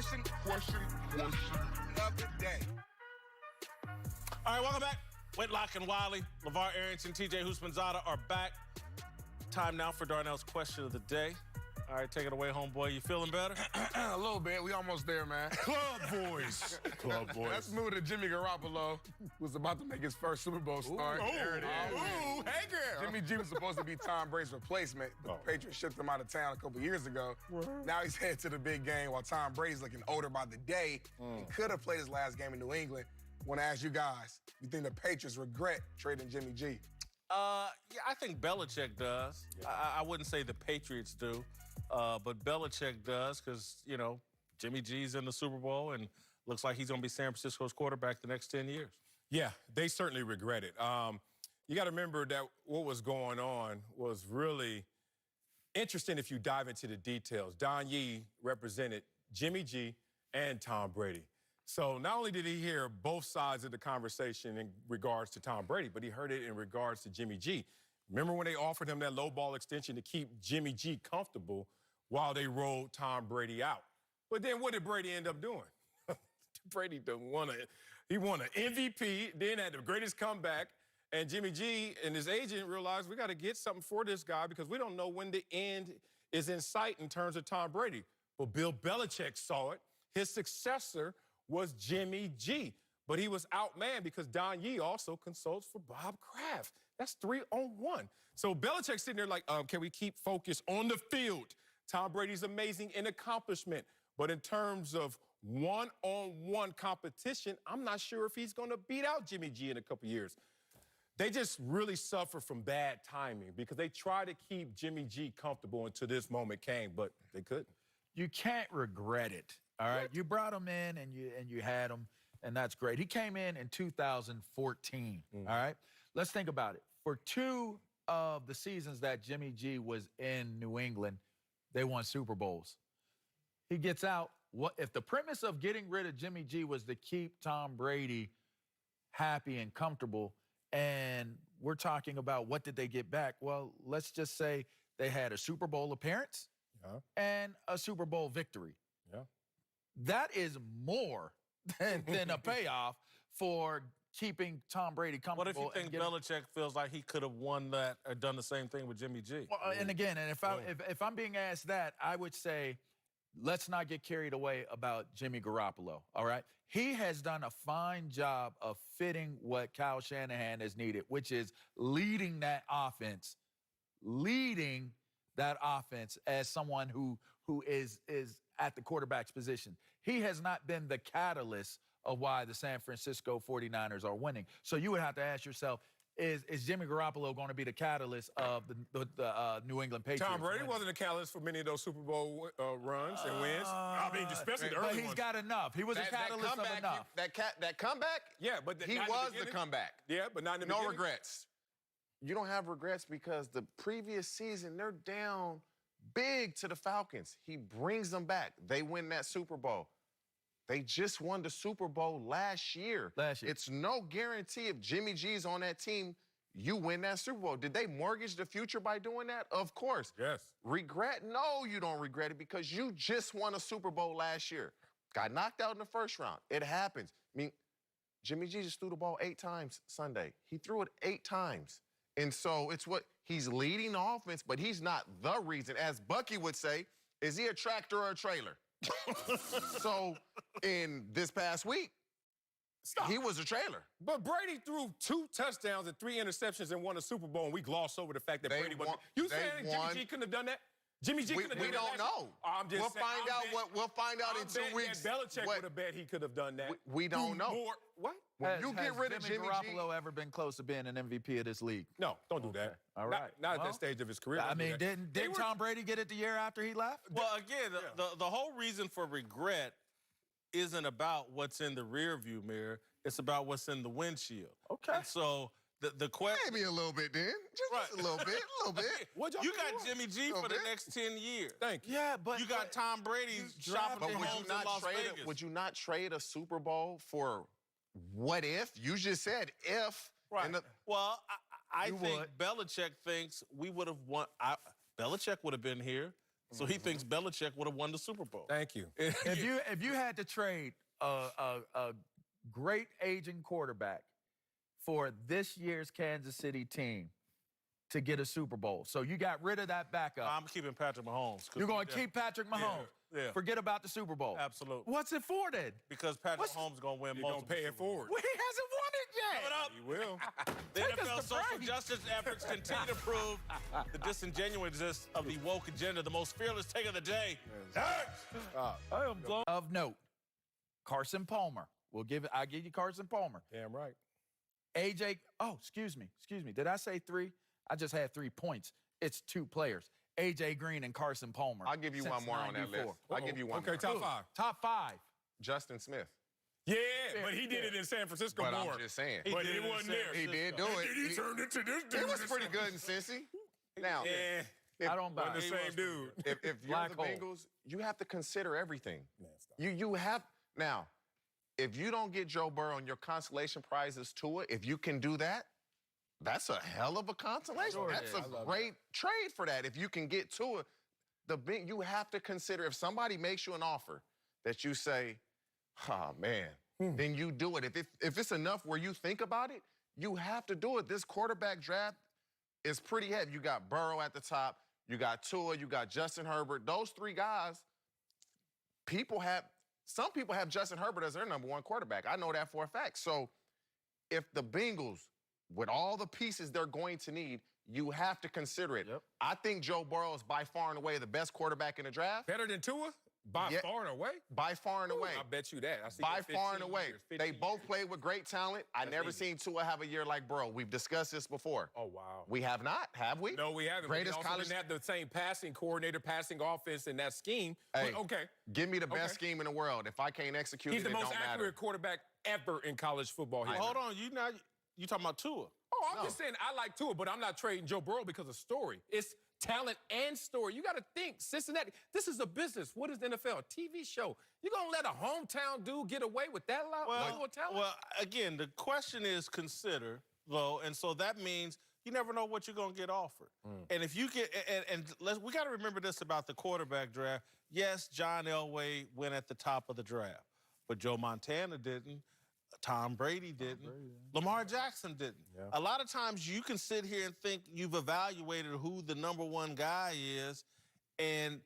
Question of the day. All right, welcome back. Whitlock and Wiley, LeVar Arrington, TJ Husmanzada are back. Time now for Darnell's question of the day. All right, take it away, homeboy. You feeling better? A little bit. We almost there, man. Club boys. Club boys. Let's move to Jimmy Garoppolo, who's about to make his first Super Bowl start. There it is. Ooh, hey, girl. Jimmy G was supposed to be Tom Brady's replacement, but the Patriots shipped him out of town a couple years ago. Now he's headed to the big game while Tom Brady's looking older by the day. He could have played his last game in New England. Want to ask you guys, you think the Patriots regret trading Jimmy G? Yeah, I think Belichick does. Yeah. I wouldn't say the Patriots do, but Belichick does because, you know, Jimmy G's in the Super Bowl and looks like he's going to be San Francisco's quarterback the next 10 years. Yeah, they certainly regret it. You got to remember that what was going on was really interesting if you dive into the details. Don Yee represented Jimmy G and Tom Brady. So not only did he hear both sides of the conversation in regards to Tom Brady, but he heard it in regards to Jimmy G. Remember when they offered him that low ball extension to keep Jimmy G comfortable while they rolled Tom Brady out? But then what did Brady end up doing? Brady won an MVP, then had the greatest comeback, and Jimmy G and his agent realized we got to get something for this guy because we don't know when the end is in sight in terms of Tom Brady. But Bill Belichick saw it. His successor was Jimmy G, but he was outmanned because Don Yee also consults for Bob Kraft. That's 3-on-1. So Belichick's sitting there like, can we keep focus on the field? Tom Brady's amazing in accomplishment, but in terms of one-on-one competition, I'm not sure if he's going to beat out Jimmy G in a couple years. They just really suffer from bad timing because they try to keep Jimmy G comfortable until this moment came, but they couldn't. You can't regret it. All right, you brought him in and you had him, and that's great. He came in 2014, all right? Let's think about it. For 2 of the seasons that Jimmy G was in New England, they won Super Bowls. He gets out. What if the premise of getting rid of Jimmy G was to keep Tom Brady happy and comfortable, and we're talking about what did they get back? Well, let's just say they had a Super Bowl appearance and a Super Bowl victory. Yeah. That is more than a payoff for keeping Tom Brady comfortable. What if you think Belichick feels like he could have won that or done the same thing with Jimmy G? Well, and again, and if I'm being asked that, I would say, let's not get carried away about Jimmy Garoppolo, all right? He has done a fine job of fitting what Kyle Shanahan has needed, which is leading that offense as someone who is at the quarterback's position. He has not been the catalyst of why the San Francisco 49ers are winning. So you would have to ask yourself, is Jimmy Garoppolo going to be the catalyst of the New England Patriots? Tom Brady wasn't a catalyst for many of those Super Bowl runs and wins. I mean, especially the early ones. But he's got enough. He was a catalyst of enough. That comeback? Yeah, but he was the comeback. Yeah, but not in the beginning. No regrets. You don't have regrets because the previous season, they're down big to the Falcons. He brings them back. They win that Super Bowl. They just won the Super Bowl last year. It's no guarantee if Jimmy G's on that team, you win that Super Bowl. Did they mortgage the future by doing that? Of course. Yes. Regret? No, you don't regret it because you just won a Super Bowl last year. Got knocked out in the first round. It happens. I mean, Jimmy G just threw the ball 8 times Sunday. He threw it 8 times. And so it's what he's leading the offense, but he's not the reason. As Bucky would say, is he a tractor or a trailer? So in this past week, he was a trailer. But Brady threw 2 touchdowns and 3 interceptions and won a Super Bowl, and we gloss over the fact that Brady wasn't. You saying Jimmy G couldn't have done that? Jimmy G couldn't have done that? We don't know. We'll find out in 2 weeks. Belichick would have bet he could have done that. We don't know. What? When you get rid of Jimmy Garoppolo ever been close to being an MVP of this league? No, don't do that. All right. Not at that stage of his career. I mean, didn't Tom Brady get it the year after he left? Well, again, the whole reason for regret isn't about what's in the rearview mirror. It's about what's in the windshield. Okay. And so the question... Maybe a little bit then. Just a little bit, a little bit. You got Jimmy G for the next 10 years. Thank you. Yeah, but... You got Tom Brady shopping for homes in Las Vegas. Would you not trade a Super Bowl for what if? You just said if. Right. Well, I think Belichick thinks we would have won. Belichick would have been here. So he thinks Belichick would have won the Super Bowl. Thank you. If you had to trade a great aging quarterback for this year's Kansas City team to get a Super Bowl, so you got rid of that backup. I'm keeping Patrick Mahomes. You're going to keep Patrick Mahomes. Yeah. Forget about the Super Bowl. Absolutely. What's it for then? Because Patrick Mahomes is going to win You're multiple going to pay it Super Bowls. forward. Well, he hasn't won it yet. Coming up. He will. The Take us NFL to social break. justice efforts continue to prove the disingenuousness of the woke agenda. The most fearless take of the day. Of note, Carson Palmer. I'll give you Carson Palmer. Damn right. AJ, excuse me. Did I say 3? I just had 3 points. It's 2 players. AJ Green and Carson Palmer. I'll give you one more on that list. I'll give you one more. Okay, top 5. Top 5. Justin Smith. Yeah, but he did it in San Francisco But more. I'm just saying. But it wasn't there. He did do it. He turned into this dude. He was pretty good in Cincy. Now, Yeah, I don't buy wasn't the it. same dude. if you're Black the hole. Bengals, you have to consider everything. Man, stop. You have now. If you don't get Joe Burrow and your consolation prize is Tua, if you can do that, that's a hell of a consolation. Sure That's is. a great trade for that. If you can get Tua, you have to consider if somebody makes you an offer that you say, "Oh man," then you do it. If it's enough where you think about it, you have to do it. This quarterback draft is pretty heavy. You got Burrow at the top. You got Tua. You got Justin Herbert. Those 3 guys. Some people have Justin Herbert as their #1 quarterback. I know that for a fact. So if the Bengals, with all the pieces they're going to need, you have to consider it. Yep. I think Joe Burrow is by far and away the best quarterback in the draft. Better than Tua? By Yeah. far and away? By far and away. I bet you that. I see By that far and 15 away. years, They 15 both years. played with great talent. I never easy. seen Tua have a year like Burrow. We've discussed this before. Oh, wow. We have not, have we? No, we haven't. Greatest we also college- didn't have the same passing coordinator, passing offense in that scheme. Hey, But, okay. Give me the best Okay. scheme in the world. If I can't execute He's it, the it most don't matter. accurate quarterback ever in college football. Hold on, you talking about Tua? Oh, I'm No. just saying I like Tua, but I'm not trading Joe Burrow because of story. It's talent and story. You got to think, Cincinnati, this is a business. What is the NFL? A TV show. You going to let a hometown dude get away with that level of talent? Well, again, the question is consider, though, and so that means you never know what you're going to get offered. And if you get, we got to remember this about the quarterback draft. Yes, John Elway went at the top of the draft, but Joe Montana didn't. Tom Brady didn't. Lamar Jackson didn't. Yeah. A lot of times you can sit here and think you've evaluated who the #1 guy is, and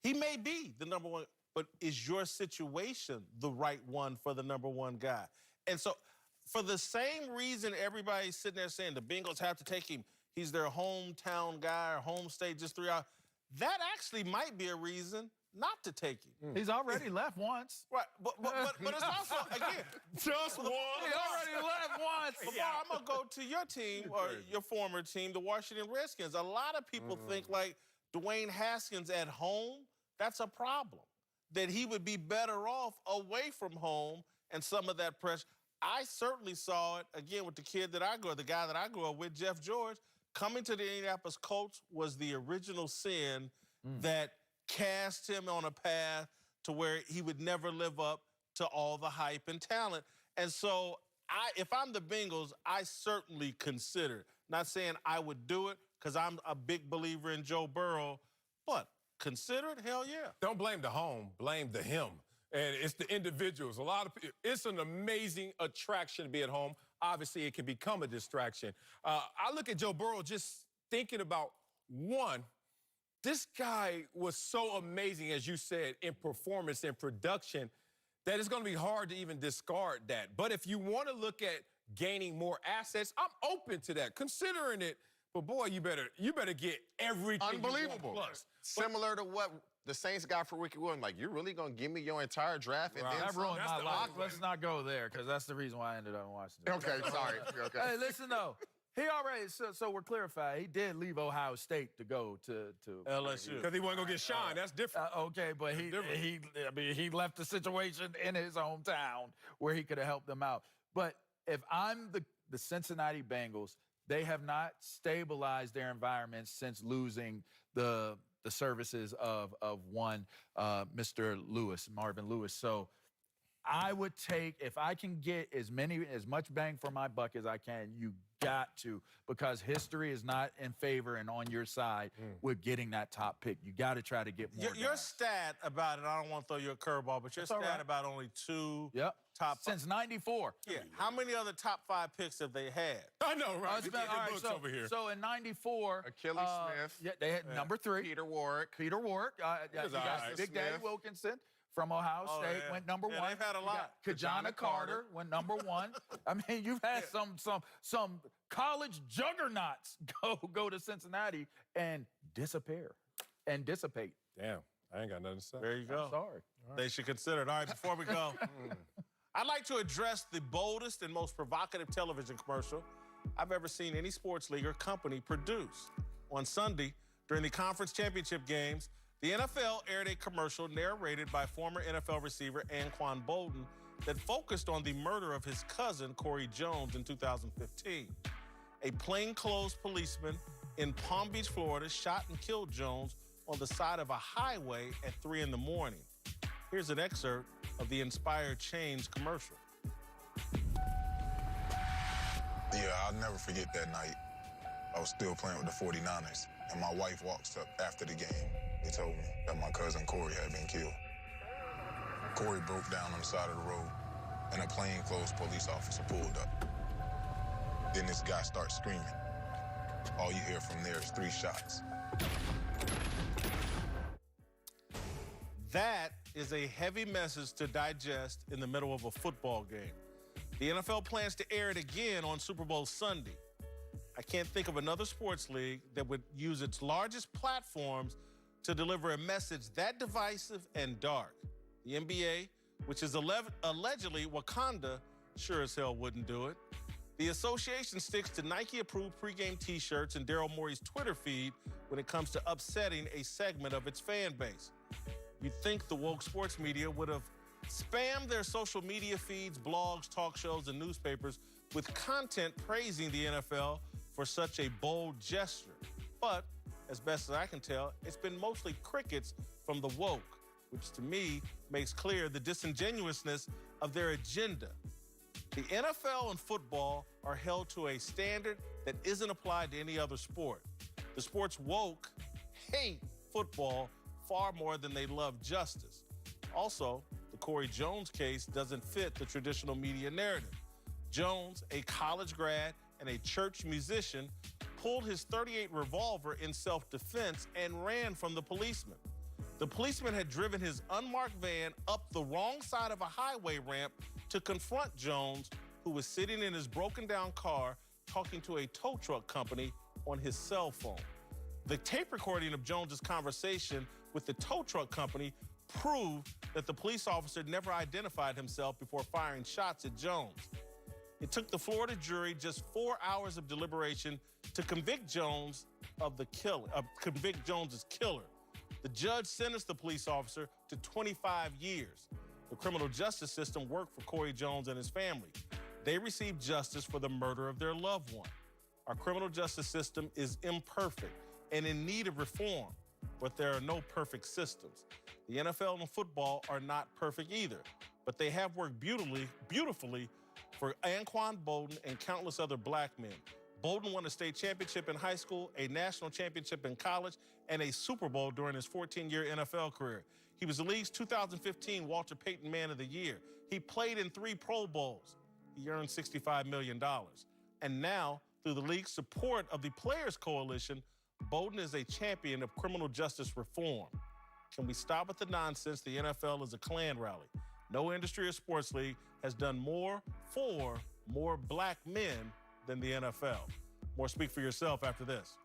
he may be the #1, but is your situation the right one for the #1 guy? And so for the same reason everybody's sitting there saying the Bengals have to take him, he's their hometown guy or home state just 3 hours, that actually might be a reason not to take him. He's already left once. Right, but it's also, again, Just one. He already left once. Lamar, I'm going to go to your team or your former team, the Washington Redskins. A lot of people think like Dwayne Haskins at home, that's a problem. That he would be better off away from home and some of that pressure. I certainly saw it, again, with the guy that I grew up with, Jeff George. Coming to the Indianapolis Colts was the original sin that cast him on a path to where he would never live up to all the hype and talent. And so if I'm the Bengals, I certainly consider it. Not saying I would do it because I'm a big believer in Joe Burrow, but consider it, hell yeah. Don't blame the home, blame the him. And it's the individuals. A lot of people, it's an amazing attraction to be at home. Obviously, it can become a distraction. I look at Joe Burrow just thinking about, one, this guy was so amazing, as you said, in performance and production, that it's going to be hard to even discard that. But if you want to look at gaining more assets, I'm open to that, considering it. But boy, you better get everything. Unbelievable. You want plus. Similar to what the Saints got for Ricky Williams. Like, you're really going to give me your entire draft and then That some? ruined That's my the life. awkward. Let's not go there, because that's the reason why I ended up in Washington. Okay, sorry. Okay. Hey, listen, though. He already, so we're clarified, he did leave Ohio State to go to LSU. Because he wasn't going to get Sean. That's different. okay, but he left the situation in his hometown where he could have helped them out. But if I'm the Cincinnati Bengals, they have not stabilized their environment since losing the services of one Mr. Lewis, Marvin Lewis. So I would take, if I can get as much bang for my buck as I can, you got to, because history is not in favor and on your side with getting that top pick. You got to try to get more. Your stat about it, I don't want to throw you a curveball, but your stat about only 2 top since '94. Yeah. How many other top 5 picks have they had? I know, right? Over here. So in '94, Achilles Smith. Yeah, they had number 3. Peter Warwick. You got Big Daddy Wilkinson from Ohio State went number 1. They've had a lot. Kajana Carter went number 1. I mean, you've had some college juggernauts go to Cincinnati and disappear and dissipate. Damn, I ain't got nothing to say. There you go. I'm sorry. They should consider it. All right, before we go, I'd like to address the boldest and most provocative television commercial I've ever seen any sports league or company produce. On Sunday, during the conference championship games, the NFL aired a commercial narrated by former NFL receiver Anquan Bolden that focused on the murder of his cousin, Corey Jones, in 2015. A plainclothes policeman in Palm Beach, Florida, shot and killed Jones on the side of a highway at 3 in the morning. Here's an excerpt of the Inspired Change commercial. Yeah, I'll never forget that night. I was still playing with the 49ers, and my wife walks up after the game. They told me that my cousin Corey had been killed. Corey broke down on the side of the road, and a plainclothes police officer pulled up. Then this guy starts screaming. All you hear from there is 3 shots. That is a heavy message to digest in the middle of a football game. The NFL plans to air it again on Super Bowl Sunday. I can't think of another sports league that would use its largest platforms to deliver a message that divisive and dark. The NBA, which is allegedly Wakanda, sure as hell wouldn't do it. The association sticks to Nike-approved pregame T-shirts and Daryl Morey's Twitter feed when it comes to upsetting a segment of its fan base. You'd think the woke sports media would have spammed their social media feeds, blogs, talk shows, and newspapers with content praising the NFL for such a bold gesture. But, as best as I can tell, it's been mostly crickets from the woke, which to me makes clear the disingenuousness of their agenda. The NFL and football are held to a standard that isn't applied to any other sport. The sports woke hate football far more than they love justice. Also, the Corey Jones case doesn't fit the traditional media narrative. Jones, a college grad and a church musician, pulled his .38 revolver in self-defense and ran from the policeman. The policeman had driven his unmarked van up the wrong side of a highway ramp to confront Jones, who was sitting in his broken-down car talking to a tow truck company on his cell phone. The tape recording of Jones's conversation with the tow truck company proved that the police officer never identified himself before firing shots at Jones. It took the Florida jury just 4 hours of deliberation to convict Jones of the killer, convict Jones's killer. The judge sentenced the police officer to 25 years. The criminal justice system worked for Corey Jones and his family. They received justice for the murder of their loved one. Our criminal justice system is imperfect and in need of reform, but there are no perfect systems. The NFL and football are not perfect either, but they have worked beautifully for Anquan Bolden and countless other black men. Bolden won a state championship in high school, a national championship in college, and a Super Bowl during his 14-year NFL career. He was the league's 2015 Walter Payton Man of the Year. He played in 3 Pro Bowls. He earned $65 million. And now, through the league's support of the Players Coalition, Bolden is a champion of criminal justice reform. Can we stop with the nonsense? The NFL is a Klan rally. No industry or sports league has done more for more black men than the NFL. More Speak for Yourself after this.